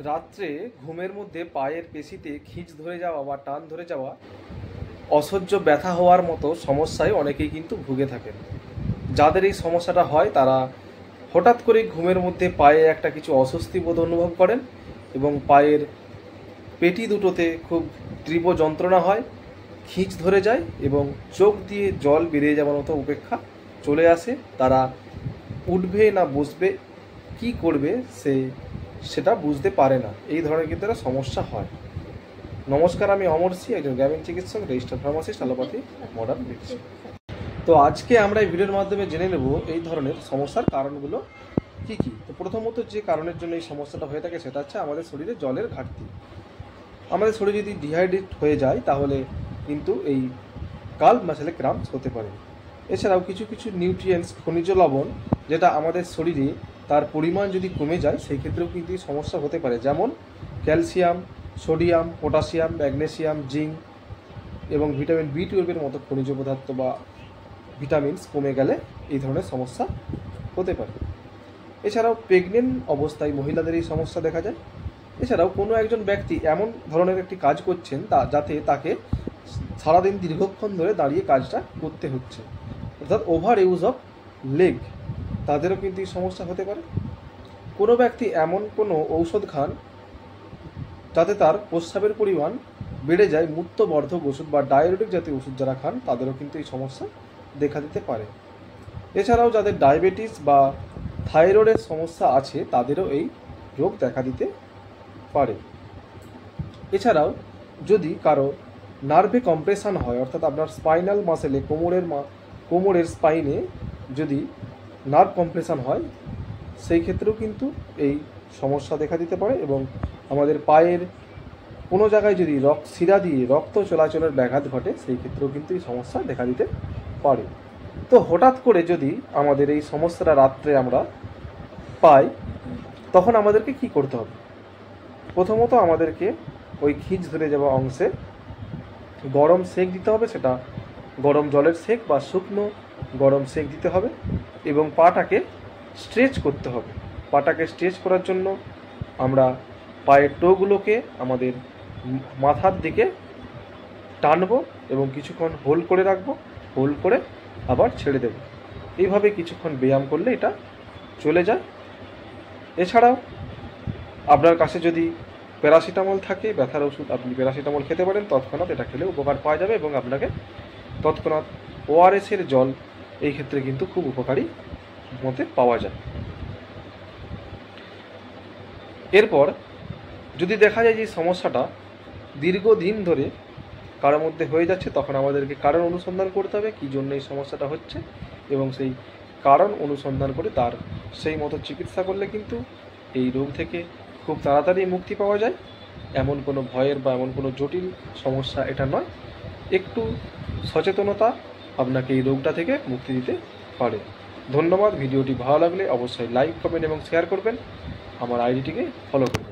রাত্রে ঘুমের মধ্যে পায়ের পেশিতে খিঁচ ধরে যাওয়া বা টান ধরে যাওয়া, অসহ্য ব্যথা হওয়ার মতো সমস্যায় অনেকেই কিন্তু ভুগে থাকেন। যাদের এই সমস্যাটা হয় তারা হঠাৎ করে ঘুমের মধ্যে পায়ে একটা কিছু অস্বস্তি বোধ অনুভব করেন এবং পায়ের পেটি দুটোতে খুব তীব্র যন্ত্রণা হয়, খিঁচ ধরে যায় এবং চোখ দিয়ে জল বেরিয়ে যাওয়ার মতো উপেক্ষা চলে আসে। তারা উঠবে না বসবে, কি করবে সেটা বুঝতে পারে না। এই ধরনের কিন্তু একটা সমস্যা হয়। নমস্কার, আমি অমর সি, একজন গ্রামীণ চিকিৎসক, registered pharmacist, allopathy modern medicine. তো আজকে আমরা এই ভিডিওর মাধ্যমে জেনে নেব এই ধরনের সমস্যার কারণগুলো কি কি। তো প্রথমত যে কারণের জন্য এই সমস্যাটা হয়ে থাকে সেটা হচ্ছে আমাদের শরীরে জলের ঘাটতি। আমাদের শরীর যদি ডিহাইড্রেট হয়ে যায় তাহলে কিন্তু এই কাল্ভ মাসেলে ক্রাম্পস হতে পারে। এছাড়াও কিছু কিছু নিউট্রিয়েন্টস, খনিজ লবণ, যেটা আমাদের শরীরে তার পরিমাণ যদি কমে যায় সেই ক্ষেত্রেও কিন্তু সমস্যা হতে পারে। যেমন calcium, sodium, potassium, magnesium, zinc এবং ভিটামিন B12 মতো খনিজ পদার্থ বা ভিটামিনস কমে গেলে এই ধরনের সমস্যা হতে পারে। এছাড়াও প্রেগনেন্ট অবস্থায় মহিলাদের এই সমস্যা দেখা যায়। এছাড়াও কোনো একজন ব্যক্তি এমন ধরনের একটি কাজ করছেন যাতে তাকে সারাদিন দীর্ঘক্ষণ ধরে দাঁড়িয়ে কাজটা করতে হচ্ছে, অর্থাৎ ওভার ইউজ অফ লেগ, তাদেরও কিন্তু এই সমস্যা হতে পারে। কোনো ব্যক্তি এমন কোনো ঔষধ খান যাতে তার প্রস্রাবের পরিমাণ বেড়ে যায়, মূত্রবর্ধক ওষুধ বা ডায়ুরেটিক জাতীয় ওষুধ যারা খান তাদেরও কিন্তু এই সমস্যা দেখা দিতে পারে। এছাড়াও যাদের ডায়াবেটিস বা থাইরয়েডের সমস্যা আছে তাদেরও এই রোগ দেখা দিতে পারে। এছাড়াও যদি কারো নার্ভে কম্প্রেশন হয়, অর্থাৎ আপনার স্পাইনাল মাসেলে কোমরের স্পাইনে যদি নার্ভ কম্প্রেশন হয় সেই ক্ষেত্রেও কিন্তু এই সমস্যা দেখা দিতে পারে। এবং আমাদের পায়ের কোনো জায়গায় যদি শিরা দিয়ে রক্ত চলাচলের ব্যাঘাত ঘটে সেই ক্ষেত্রেও কিন্তু এই সমস্যা দেখা দিতে পারে। তো হঠাৎ করে যদি আমাদের এই সমস্যাটা রাত্রে আমরা পাই তখন আমাদেরকে কি করতে হবে? প্রথমত আমাদেরকে ওই খিঁচ ধরে যাওয়া অংশে গরম সেঁক দিতে হবে, সেটা গরম জলের সেঁক বা শুকনো গরম সেঁক দিতে হবে এবং পাটাকে স্ট্রেচ করতে হবে। পাটাকে স্ট্রেচ করার জন্য আমরা পায়ের টোগুলোকে আমাদের মাথার দিকে টানবো এবং কিছুক্ষণ হোল্ড করে রাখবো, হোল্ড করে আবার ছেড়ে দেব। এইভাবে কিছুক্ষণ ব্যায়াম করলে এটা চলে যায়। এছাড়াও আপনার কাছে যদি প্যারাসিটামল থাকে, ব্যথার ওষুধ, আপনি প্যারাসিটামল খেতে পারেন। তৎক্ষণাৎ এটা খেলে উপকার পাওয়া যাবে এবং আপনাকে তৎক্ষণাৎ ORS-এর জল এই ক্ষেত্রে কিন্তু খুব উপকারী মতে পাওয়া যায়। এরপর যদি দেখা যায় যে সমস্যাটা দীর্ঘদিন ধরে কারোর মধ্যে হয়ে যাচ্ছে তখন আমাদেরকে কারণ অনুসন্ধান করতে হবে কী জন্য এই সমস্যাটা হচ্ছে এবং সেই কারণ অনুসন্ধান করে তার সেই মতো চিকিৎসা করলে কিন্তু এই রোগ থেকে খুব তাড়াতাড়ি মুক্তি পাওয়া যায়। এমন কোনো ভয়ের বা এমন কোনো জটিল সমস্যা এটা নয়। একটু সচেতনতা আপনাকে এই রোগটা থেকে মুক্তি দিতে পারে। ধন্যবাদ। ভিডিওটি ভালো লাগলে অবশ্যই লাইক, কমেন্ট এবং শেয়ার করবেন। আমার আইডিটিকে ফলো করবেন।